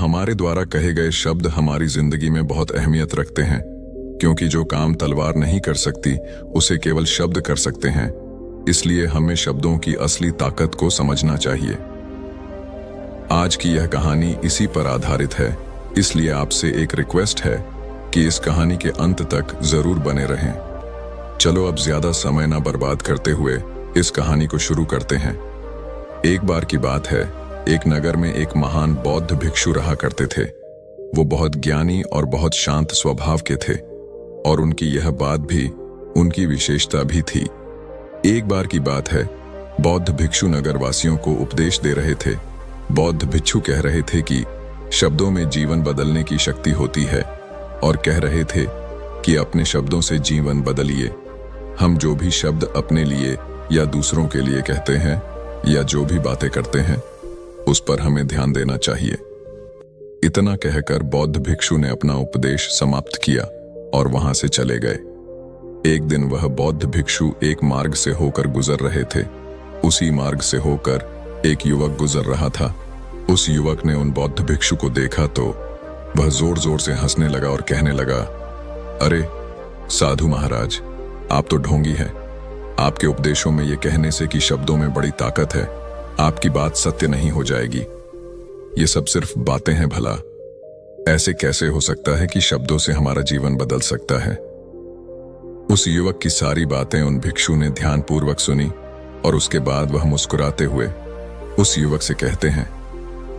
हमारे द्वारा कहे गए शब्द हमारी जिंदगी में बहुत अहमियत रखते हैं, क्योंकि जो काम तलवार नहीं कर सकती उसे केवल शब्द कर सकते हैं। इसलिए हमें शब्दों की असली ताकत को समझना चाहिए। आज की यह कहानी इसी पर आधारित है, इसलिए आपसे एक रिक्वेस्ट है कि इस कहानी के अंत तक जरूर बने रहें। चलो अब ज्यादा समय ना बर्बाद करते हुए इस कहानी को शुरू करते हैं। एक बार की बात है, एक नगर में एक महान बौद्ध भिक्षु रहा करते थे। वो बहुत ज्ञानी और बहुत शांत स्वभाव के थे, और उनकी यह बात भी उनकी विशेषता भी थी। एक बार की बात है, बौद्ध भिक्षु नगरवासियों को उपदेश दे रहे थे। बौद्ध भिक्षु कह रहे थे कि शब्दों में जीवन बदलने की शक्ति होती है, और कह रहे थे कि अपने शब्दों से जीवन बदलिए। हम जो भी शब्द अपने लिए या दूसरों के लिए कहते हैं या जो भी बातें करते हैं, उस पर हमें ध्यान देना चाहिए। इतना कहकर बौद्ध भिक्षु ने अपना उपदेश समाप्त किया और वहां से चले गए। एक दिन वह बौद्ध भिक्षु एक मार्ग से होकर गुजर रहे थे। उसी मार्ग से होकर एक युवक गुजर रहा था। उस युवक ने उन बौद्ध भिक्षु को देखा तो वह जोर जोर से हंसने लगा और कहने लगा, अरे साधु महाराज, आप तो ढोंगी हैं। आपके उपदेशों में ये कहने से कि शब्दों में बड़ी ताकत है, आपकी बात सत्य नहीं हो जाएगी। ये सब सिर्फ बातें हैं भला। ऐसे कैसे हो सकता है कि शब्दों से हमारा जीवन बदल सकता है? उस युवक की सारी बातें उन भिक्षु ने ध्यानपूर्वक सुनी, और उसके बाद वह मुस्कुराते हुए उस युवक से कहते हैं,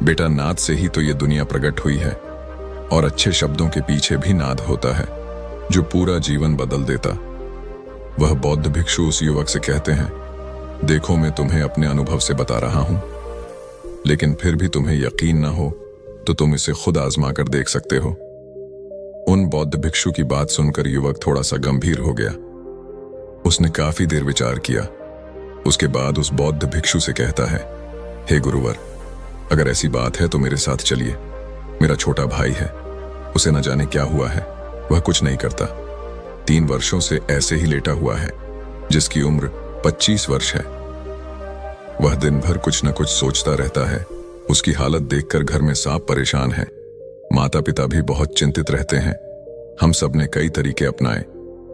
बेटा, नाद से ही तो ये दुनिया प्रकट हुई है, और अच्छे शब्दों के पीछे भी नाद होता है जो पूरा जीवन बदल देता। वह बौद्ध भिक्षु उस युवक से कहते हैं, देखो, मैं तुम्हें अपने अनुभव से बता रहा हूं, लेकिन फिर भी तुम्हें यकीन ना हो तो तुम इसे खुद आजमा कर देख सकते हो। उन बौद्ध भिक्षु की बात सुनकर युवक थोड़ा सा गंभीर हो गया। उसने काफी देर विचार किया। उसके बाद उस बौद्ध भिक्षु से कहता है, हे गुरुवर, अगर ऐसी बात है तो मेरे साथ चलिए। मेरा छोटा भाई है, उसे न जाने क्या हुआ है, वह कुछ नहीं करता। 3 वर्षों से ऐसे ही लेटा हुआ है, जिसकी उम्र 25 वर्ष है। वह दिन भर कुछ न कुछ सोचता रहता है। उसकी हालत देखकर घर में सब परेशान है। माता पिता भी बहुत चिंतित रहते हैं। हम सब ने कई तरीके अपनाए,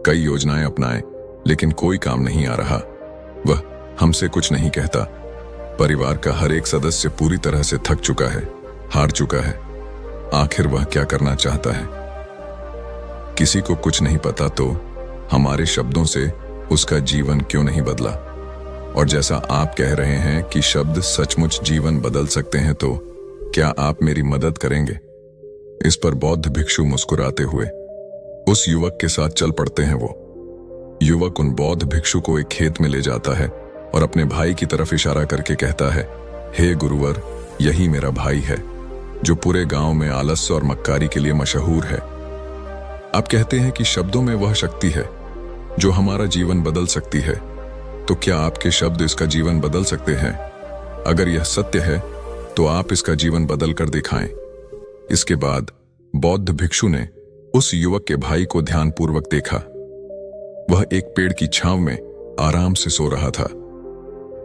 कई योजनाएं अपनाए, लेकिन कोई काम नहीं आ रहा। वह हमसे कुछ नहीं कहता। परिवार का हर एक सदस्य पूरी तरह से थक चुका है, हार चुका है। आखिर वह क्या करना चाहता है? किसी को कुछ नहीं पता तो हमारे शब्दों से उसका जीवन क्यों नहीं बदला? और जैसा आप कह रहे हैं कि शब्द सचमुच जीवन बदल सकते हैं, तो क्या आप मेरी मदद करेंगे? इस पर बौद्ध भिक्षु मुस्कुराते हुए उस युवक के साथ चल पड़ते हैं। वो युवक उन बौद्ध भिक्षु को एक खेत में ले जाता है और अपने भाई की तरफ इशारा करके कहता है, हे गुरुवर, यही मेरा भाई है, जो पूरे गांव में आलस्य और मक्कारी के लिए मशहूर है। आप कहते हैं कि शब्दों में वह शक्ति है जो हमारा जीवन बदल सकती है, तो क्या आपके शब्द इसका जीवन बदल सकते हैं? अगर यह सत्य है तो आप इसका जीवन बदल कर दिखाएं। इसके बाद बौद्ध भिक्षु ने उस युवक के भाई को ध्यानपूर्वक देखा। वह एक पेड़ की छांव में आराम से सो रहा था।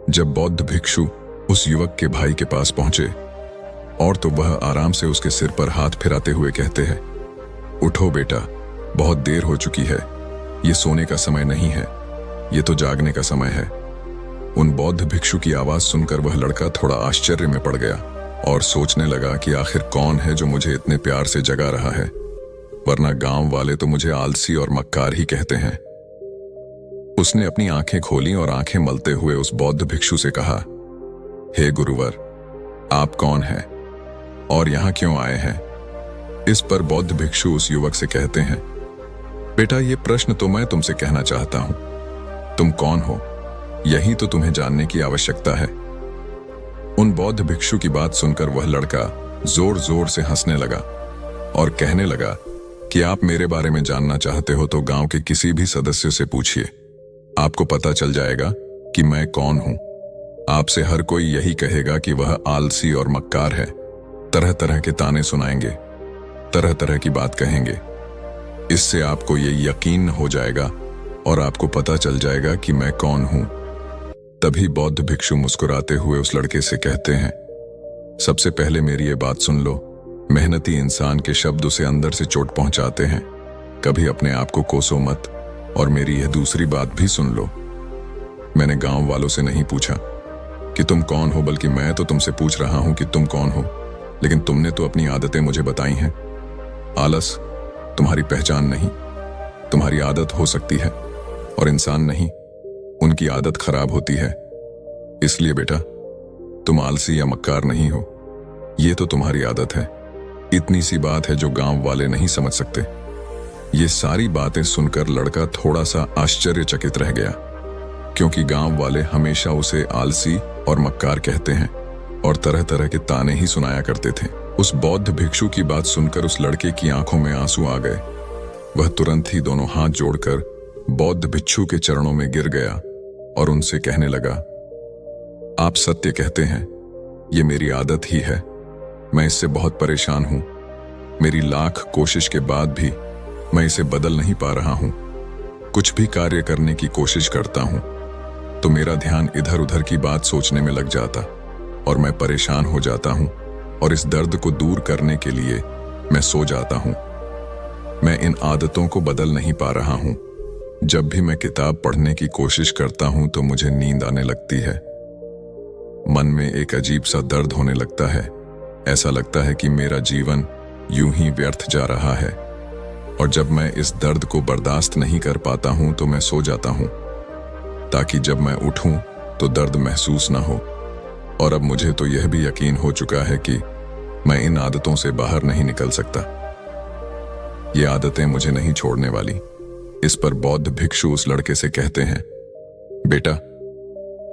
जब बौद्ध भिक्षु उस युवक के भाई के पास पहुंचे, और तो वह आराम से उसके सिर पर हाथ फिराते हुए कहते हैं, उठो बेटा, बहुत देर हो चुकी है। ये सोने का समय नहीं है, ये तो जागने का समय है। उन बौद्ध भिक्षु की आवाज सुनकर वह लड़का थोड़ा आश्चर्य में पड़ गया और सोचने लगा कि आखिर कौन है जो मुझे इतने प्यार से जगा रहा है, वरना गांव वाले तो मुझे आलसी और मक्कार ही कहते हैं। उसने अपनी आंखें खोली और आंखें मलते हुए उस बौद्ध भिक्षु से कहा, हे गुरुवर, आप कौन हैं और यहां क्यों आए हैं? इस पर बौद्ध भिक्षु उस युवक से कहते हैं, बेटा, ये प्रश्न तो मैं तुमसे कहना चाहता हूं। तुम कौन हो, यही तो तुम्हें जानने की आवश्यकता है। उन बौद्ध भिक्षु की बात सुनकर वह लड़का जोर जोर से हंसने लगा और कहने लगा कि आप मेरे बारे में जानना चाहते हो तो गांव के किसी भी सदस्य से पूछिए, आपको पता चल जाएगा कि मैं कौन हूं। आपसे हर कोई यही कहेगा कि वह आलसी और मक्कार है। तरह तरह के ताने सुनाएंगे, तरह तरह की बात कहेंगे। इससे आपको ये यकीन हो जाएगा और आपको पता चल जाएगा कि मैं कौन हूं। तभी बौद्ध भिक्षु मुस्कुराते हुए उस लड़के से कहते हैं, सबसे पहले मेरी ये बात सुन लो मेहनती इंसान के शब्द उसे अंदर से चोट पहुंचाते हैं। कभी अपने आप को कोसो मत। और मेरी यह दूसरी बात भी सुन लो। मैंने गांव वालों से नहीं पूछा कि तुम कौन हो, बल्कि मैं तो तुमसे पूछ रहा हूं कि तुम कौन हो। लेकिन तुमने तो अपनी आदतें मुझे बताई हैं। आलस तुम्हारी पहचान नहीं, तुम्हारी आदत हो सकती है, और इंसान नहीं, उनकी आदत खराब होती है। इसलिए बेटा, तुम आलसी या मक्कार नहीं हो, ये तो तुम्हारी आदत है। इतनी सी बात है जो गांव वाले नहीं समझ सकते। ये सारी बातें सुनकर लड़का थोड़ा सा आश्चर्यचकित रह गया, क्योंकि गांव वाले हमेशा उसे आलसी और मक्कार कहते हैं और तरह तरह के ताने ही सुनाया करते थे। उस बौद्ध भिक्षु की बात सुनकर उस लड़के की आंखों में आंसू आ गए। वह तुरंत ही दोनों हाथ जोड़कर बौद्ध भिक्षु के चरणों में गिर गया और उनसे कहने लगा, आप सत्य कहते हैं, ये मेरी आदत ही है। मैं इससे बहुत परेशान हूं। मेरी लाख कोशिश के बाद भी मैं इसे बदल नहीं पा रहा हूं। कुछ भी कार्य करने की कोशिश करता हूं तो मेरा ध्यान इधर उधर की बात सोचने में लग जाता और मैं परेशान हो जाता हूं, और इस दर्द को दूर करने के लिए मैं सो जाता हूं। मैं इन आदतों को बदल नहीं पा रहा हूं। जब भी मैं किताब पढ़ने की कोशिश करता हूं तो मुझे नींद आने लगती है। मन में एक अजीब सा दर्द होने लगता है। ऐसा लगता है कि मेरा जीवन यूं ही व्यर्थ जा रहा है, और जब मैं इस दर्द को बर्दाश्त नहीं कर पाता हूं तो मैं सो जाता हूं, ताकि जब मैं उठूं तो दर्द महसूस ना हो। और अब मुझे तो यह भी यकीन हो चुका है कि मैं इन आदतों से बाहर नहीं निकल सकता। ये आदतें मुझे नहीं छोड़ने वाली। इस पर बौद्ध भिक्षु उस लड़के से कहते हैं, बेटा,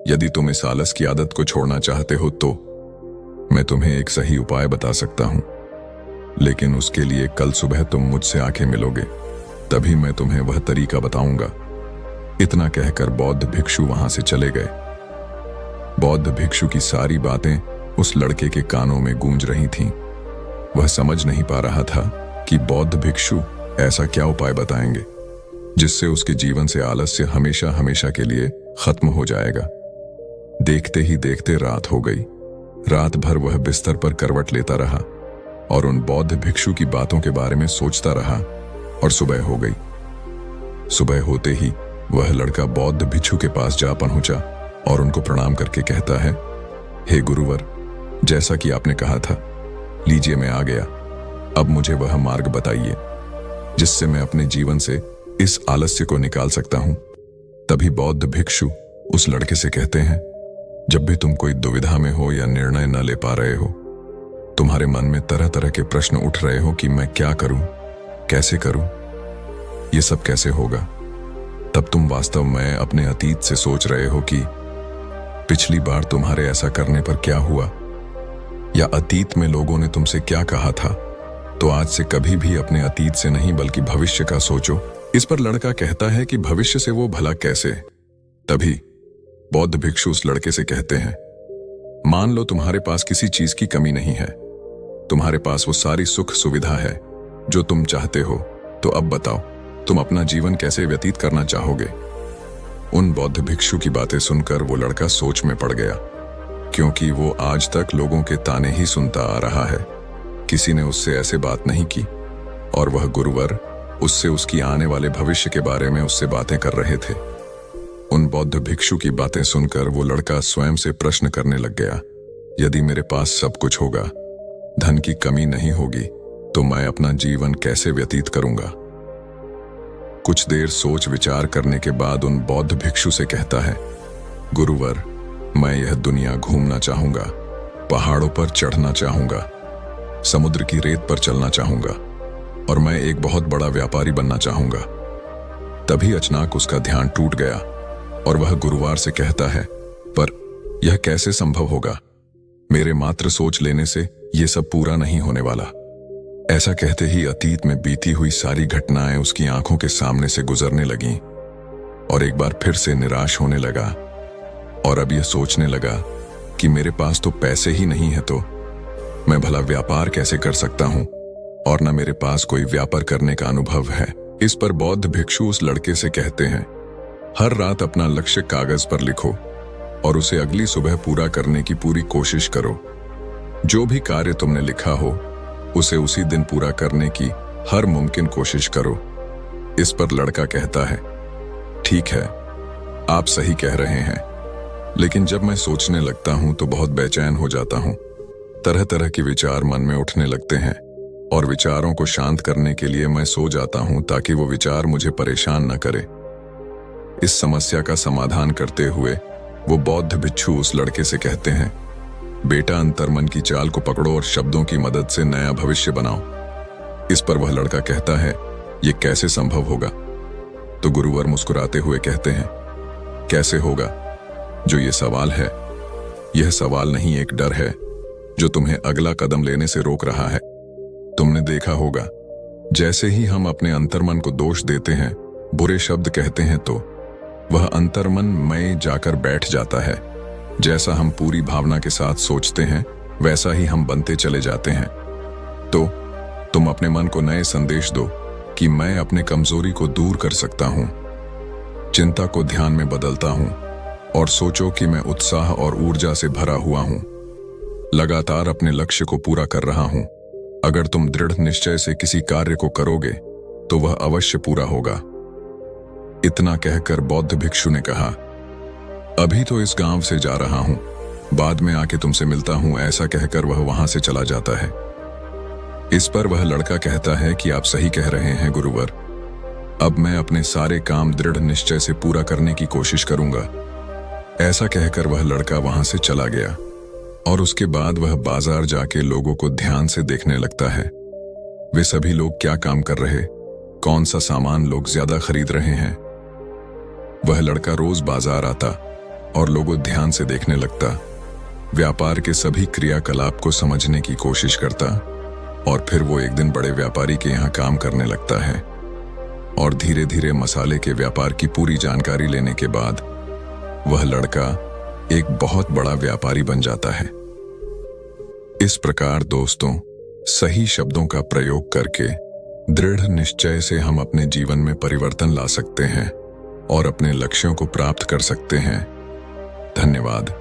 यदि तुम इस आलस की आदत को छोड़ना चाहते हो तो मैं तुम्हें एक सही उपाय बता सकता हूं, लेकिन उसके लिए कल सुबह तुम मुझसे आके मिलोगे, तभी मैं तुम्हें वह तरीका बताऊंगा। इतना कहकर बौद्ध भिक्षु वहां से चले गए। बौद्ध भिक्षु की सारी बातें उस लड़के के कानों में गूंज रही थीं। वह समझ नहीं पा रहा था कि बौद्ध भिक्षु ऐसा क्या उपाय बताएंगे जिससे उसके जीवन से आलस्य हमेशा हमेशा के लिए खत्म हो जाएगा। देखते ही देखते रात हो गई। रात भर वह बिस्तर पर करवट लेता रहा और उन बौद्ध भिक्षु की बातों के बारे में सोचता रहा, और सुबह हो गई। सुबह होते ही वह लड़का बौद्ध भिक्षु के पास जा पहुंचा और उनको प्रणाम करके कहता है, हे गुरुवर, जैसा कि आपने कहा था, लीजिए मैं आ गया। अब मुझे वह मार्ग बताइए जिससे मैं अपने जीवन से इस आलस्य को निकाल सकता हूं। तभी बौद्ध भिक्षु उस लड़के से कहते हैं, जब भी तुम कोई दुविधा में हो या निर्णय न ले पा रहे हो, तुम्हारे मन में तरह तरह के प्रश्न उठ रहे हो कि मैं क्या करूं, कैसे करूं, ये सब कैसे होगा, तब तुम वास्तव में अपने अतीत से सोच रहे हो कि पिछली बार तुम्हारे ऐसा करने पर क्या हुआ, या अतीत में लोगों ने तुमसे क्या कहा था। तो आज से कभी भी अपने अतीत से नहीं बल्कि भविष्य का सोचो। इस पर लड़का कहता है कि भविष्य से वो भला कैसे। तभी बौद्ध भिक्षु उस लड़के से कहते हैं, मान लो तुम्हारे पास किसी चीज की कमी नहीं है, तुम्हारे पास वो सारी सुख सुविधा है जो तुम चाहते हो, तो अब बताओ तुम अपना जीवन कैसे व्यतीत करना चाहोगे। उन बौद्ध भिक्षु की बातें सुनकर वो लड़का सोच में पड़ गया, क्योंकि वो आज तक लोगों के ताने ही सुनता आ रहा है। किसी ने उससे ऐसे बात नहीं की, और वह गुरुवर उससे उसकी आने वाले भविष्य के बारे में उससे बातें कर रहे थे। उन बौद्ध भिक्षु की बातें सुनकर वो लड़का स्वयं से प्रश्न करने लग गया, यदि मेरे पास सब कुछ होगा, धन की कमी नहीं होगी, तो मैं अपना जीवन कैसे व्यतीत करूंगा। कुछ देर सोच विचार करने के बाद उन बौद्ध भिक्षु से कहता है, गुरुवर, मैं यह दुनिया घूमना चाहूंगा, पहाड़ों पर चढ़ना चाहूंगा, समुद्र की रेत पर चलना चाहूंगा, और मैं एक बहुत बड़ा व्यापारी बनना चाहूंगा। तभी अचानक उसका ध्यान टूट गया और वह गुरुवार से कहता है, पर यह कैसे संभव होगा, मेरे मात्र सोच लेने से यह सब पूरा नहीं होने वाला। ऐसा कहते ही अतीत में बीती हुई सारी घटनाएं उसकी आंखों के सामने से गुजरने लगीं, और एक बार फिर से निराश होने लगा, और अब यह सोचने लगा कि मेरे पास तो पैसे ही नहीं है, तो मैं भला व्यापार कैसे कर सकता हूं, और न मेरे पास कोई व्यापार करने का अनुभव है। इस पर बौद्ध भिक्षु उस लड़के से कहते हैं, हर रात अपना लक्ष्य कागज पर लिखो और उसे अगली सुबह पूरा करने की पूरी कोशिश करो। जो भी कार्य तुमने लिखा हो उसे उसी दिन पूरा करने की हर मुमकिन कोशिश करो। इस पर लड़का कहता है, ठीक है, आप सही कह रहे हैं, लेकिन जब मैं सोचने लगता हूं तो बहुत बेचैन हो जाता हूं। तरह तरह के विचार मन में उठने लगते हैं और विचारों को शांत करने के लिए मैं सो जाता हूं ताकि वो विचार मुझे परेशान न करे। इस समस्या का समाधान करते हुए वो बौद्ध भिक्षु उस लड़के से कहते हैं, बेटा, अंतर्मन की चाल को पकड़ो और शब्दों की मदद से नया भविष्य बनाओ। इस पर वह लड़का कहता है, ये कैसे संभव होगा? तो गुरुवर मुस्कुराते हुए कहते हैं, कैसे होगा? जो ये सवाल है, यह सवाल नहीं, एक डर है जो तुम्हें अगला कदम लेने से रोक रहा है। तुमने देखा होगा, जैसे ही हम अपने अंतर्मन को दोष देते हैं, बुरे शब्द कहते हैं, तो वह अंतर्मन में जाकर बैठ जाता है। जैसा हम पूरी भावना के साथ सोचते हैं, वैसा ही हम बनते चले जाते हैं। तो तुम अपने मन को नए संदेश दो कि मैं अपने कमजोरी को दूर कर सकता हूं, चिंता को ध्यान में बदलता हूं और सोचो कि मैं उत्साह और ऊर्जा से भरा हुआ हूं, लगातार अपने लक्ष्य को पूरा कर रहा हूं। अगर तुम दृढ़ निश्चय से किसी कार्य को करोगे तो वह अवश्य पूरा होगा। इतना कहकर बौद्ध भिक्षु ने कहा, अभी तो इस गांव से जा रहा हूं, बाद में आके तुमसे मिलता हूं। ऐसा कहकर वह वहां से चला जाता है। इस पर वह लड़का कहता है कि आप सही कह रहे हैं गुरुवर, अब मैं अपने सारे काम दृढ़ निश्चय से पूरा करने की कोशिश करूंगा। ऐसा कहकर वह लड़का वहां से चला गया और उसके बाद वह बाजार जाके लोगों को ध्यान से देखने लगता है। वे सभी लोग क्या काम कर रहे, कौन सा सामान लोग ज्यादा खरीद रहे हैं। वह लड़का रोज बाजार आता और लोगों ध्यान से देखने लगता, व्यापार के सभी क्रियाकलाप को समझने की कोशिश करता और फिर वो एक दिन बड़े व्यापारी के यहाँ काम करने लगता है और धीरे धीरे मसाले के व्यापार की पूरी जानकारी लेने के बाद वह लड़का एक बहुत बड़ा व्यापारी बन जाता है। इस प्रकार दोस्तों, सही शब्दों का प्रयोग करके दृढ़ निश्चय से हम अपने जीवन में परिवर्तन ला सकते हैं और अपने लक्ष्यों को प्राप्त कर सकते हैं। धन्यवाद।